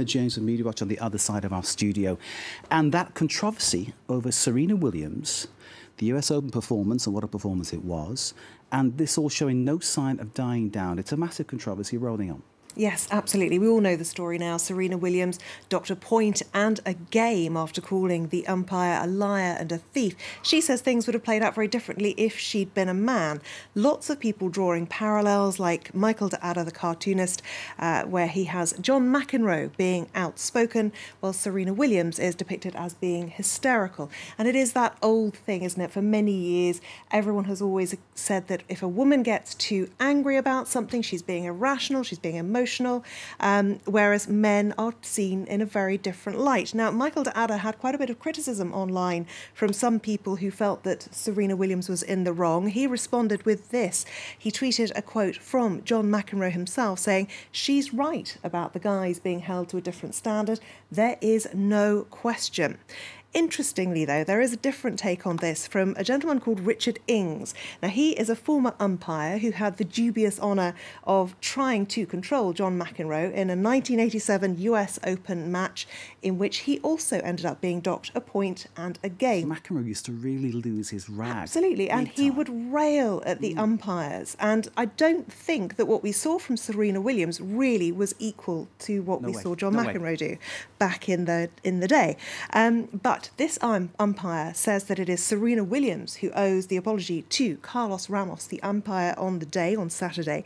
James from Media Watch on the other side of our studio. And that controversy over Serena Williams, the US Open performance, and what a performance it was, and this all showing no sign of dying down. It's a massive controversy rolling on. Yes, absolutely. We all know the story now. Serena Williams docked a point and a game after calling the umpire a liar and a thief. She says things would have played out very differently if she'd been a man. Lots of people drawing parallels, like Michael D'Adda, the cartoonist, where he has John McEnroe being outspoken, while Serena Williams is depicted as being hysterical. And it is that old thing, isn't it? For many years, everyone has always said that if a woman gets too angry about something, she's being irrational, she's being emotional, whereas men are seen in a very different light. Now, Michael D'Adda had quite a bit of criticism online from some people who felt that Serena Williams was in the wrong. He responded with this. He tweeted a quote from John McEnroe himself saying, "She's right about the guys being held to a different standard. There is no question." Interestingly, though, there is a different take on this from a gentleman called Richard Ings. Now, he is a former umpire who had the dubious honour of trying to control John McEnroe in a 1987 US Open match in which he also ended up being docked a point and a game. So McEnroe used to really lose his rag. Absolutely, and he would rail at the umpires. And I don't think that what we saw from Serena Williams really was equal to what we saw John McEnroe do back in the day. But this umpire says that it is Serena Williams who owes the apology to Carlos Ramos, the umpire on the day, on Saturday.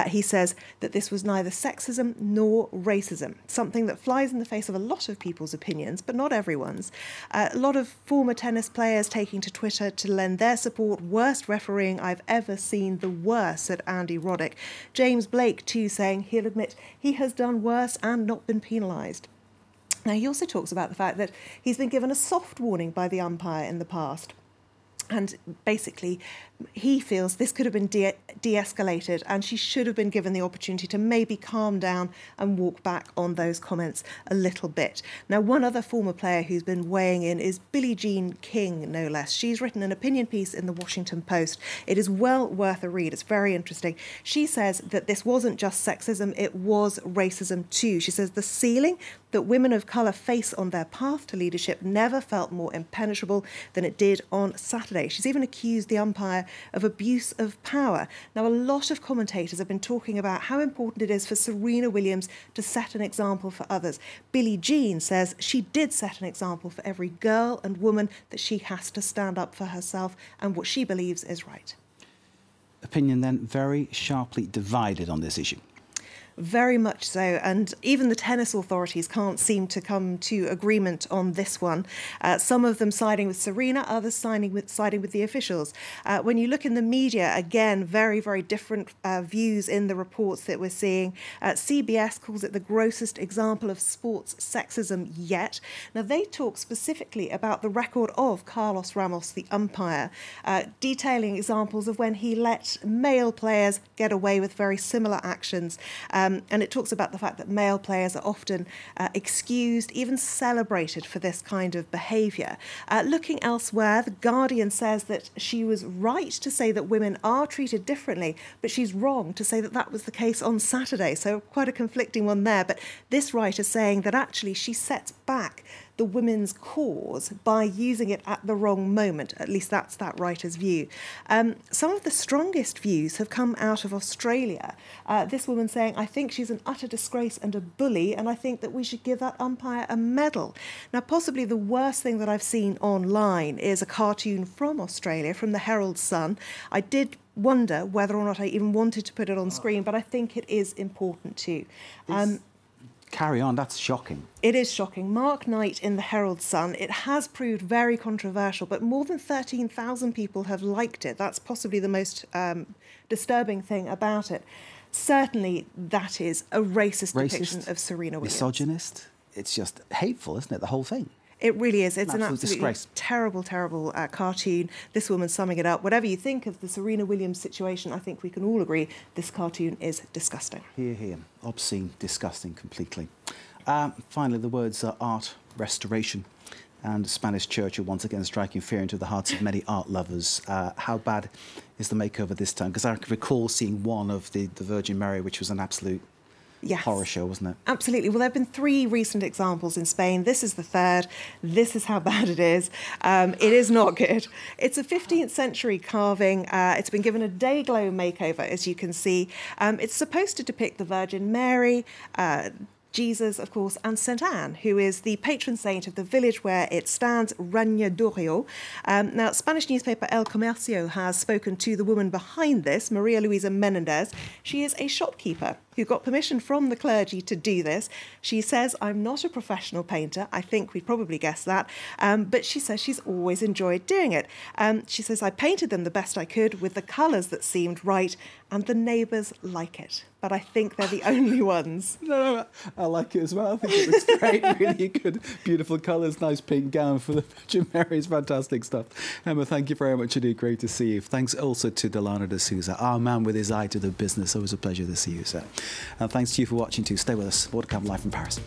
He says that this was neither sexism nor racism, something that flies in the face of a lot of people's opinions, but not everyone's. A lot of former tennis players taking to Twitter to lend their support. Worst refereeing I've ever seen, the worst, said Andy Roddick. James Blake, too, saying he'll admit he has done worse and not been penalised. Now, he also talks about the fact that he's been given a soft warning by the umpire in the past. And basically, he feels this could have been de-escalated and she should have been given the opportunity to maybe calm down and walk back on those comments a little bit. Now, one other former player who's been weighing in is Billie Jean King, no less. She's written an opinion piece in the Washington Post. It is well worth a read. It's very interesting. She says that this wasn't just sexism, it was racism too. She says the ceiling that women of colour face on their path to leadership never felt more impenetrable than it did on Saturday. She's even accused the umpire of abuse of power. Now, a lot of commentators have been talking about how important it is for Serena Williams to set an example for others. Billie Jean says she did set an example for every girl and woman that she has to stand up for herself and what she believes is right. Opinion then very sharply divided on this issue. Very much so, and even the tennis authorities can't seem to come to agreement on this one. Some of them siding with Serena, others siding with the officials. When you look in the media, again, very, very different views in the reports that we're seeing. CBS calls it the grossest example of sports sexism yet. Now, they talk specifically about the record of Carlos Ramos, the umpire, detailing examples of when he let male players get away with very similar actions. And it talks about the fact that male players are often excused, even celebrated for this kind of behaviour. Looking elsewhere, The Guardian says that she was right to say that women are treated differently, but she's wrong to say that that was the case on Saturday. So quite a conflicting one there. But this writer saying that actually she sets back the women's cause by using it at the wrong moment. At least that's that writer's view. Some of the strongest views have come out of Australia. This woman saying, I think she's an utter disgrace and a bully, and I think that we should give that umpire a medal. Now, possibly the worst thing that I've seen online is a cartoon from Australia, from the Herald Sun. I did wonder whether or not I even wanted to put it on screen, but I think it is important too. Carry on, that's shocking. It is shocking. Mark Knight in the Herald Sun. It has proved very controversial, but more than 13,000 people have liked it. That's possibly the most disturbing thing about it. Certainly, that is a racist depiction of Serena Williams. Misogynist. It's just hateful, isn't it, the whole thing? It really is. It's an absolutely disgrace. Terrible, terrible cartoon. This woman summing it up. Whatever you think of the Serena Williams situation, I think we can all agree this cartoon is disgusting. Hear, hear. Obscene, disgusting, completely. Finally, the words are art restoration. And the Spanish church are once again striking fear into the hearts of many art lovers. How bad is the makeover this time? Because I recall seeing one of the Virgin Mary, which was an absolute horror show, wasn't it? Absolutely. Well, there have been 3 recent examples in Spain. This is the 3rd. This is how bad it is. It is not good. It's a 15th century carving. It's been given a day-glow makeover, as you can see. It's supposed to depict the Virgin Mary, Jesus, of course, and St. Anne, who is the patron saint of the village where it stands, Rañadorio. Now, Spanish newspaper El Comercio has spoken to the woman behind this, Maria Luisa Menendez. She is a shopkeeper who got permission from the clergy to do this. She says, I'm not a professional painter. I think we'd probably guess that. But she says she's always enjoyed doing it. She says, I painted them the best I could with the colours that seemed right, and the neighbours like it. But I think they're the only ones. No, I like it as well. I think it looks great. Really good, beautiful colours, nice pink gown for the Virgin Mary. It's fantastic stuff. Emma, thank you very much indeed. Great to see you. Thanks also to Delano de Souza, our man with his eye to the business. Always a pleasure to see you, sir. And thanks to you for watching too. Stay with us. Watercamp live from Paris.